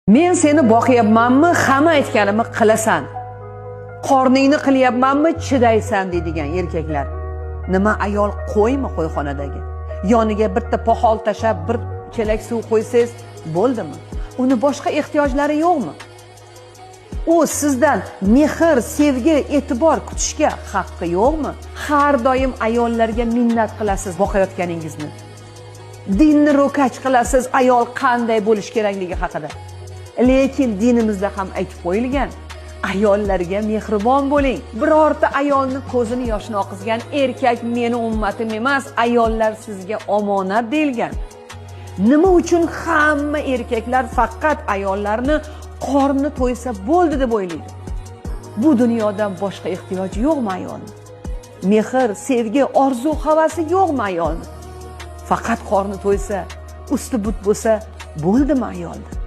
Men seni boqyapmanmi, hamma aytganimni qilasan. Qorningni qilyapmanmi, chidaysan deydigan erkaklar. Nima ayol qo'ymi qo'yxonadagi? Yoniga bitta poxol tashab, bir chelak suv qo'ysangiz bo'ldimi? Uni boshqa ehtiyojlari yo'qmi? U sizdan mehr, sevgi, e'tibor kutishga haqqi yo'qmi? Har doim ayollarga minnat qilasiz boqayotganingizni. Dinni ro'kach qilasiz ayol qanday bo'lish kerakligi haqida. Lekin dinimizda ham aytib qo'yilgan, ayollarga mehribon bo'ling. Birorta ayolni ko'zini yoshini oqizgan erkak meni ummatim emas, ayollar sizga omonat deyilgan. Nima uchun hamma erkaklar faqat ayollarni qorni to'ysa bo'ldi deb o'ylaydi? Bu dunyodan boshqa ehtiyoji yo'qmi ayolning? Mehr, sevgi, orzu, havasi yo'qmi ayolning? Faqat qorni to'ysa, usti but bo'lsa bo'ldimi ayolning?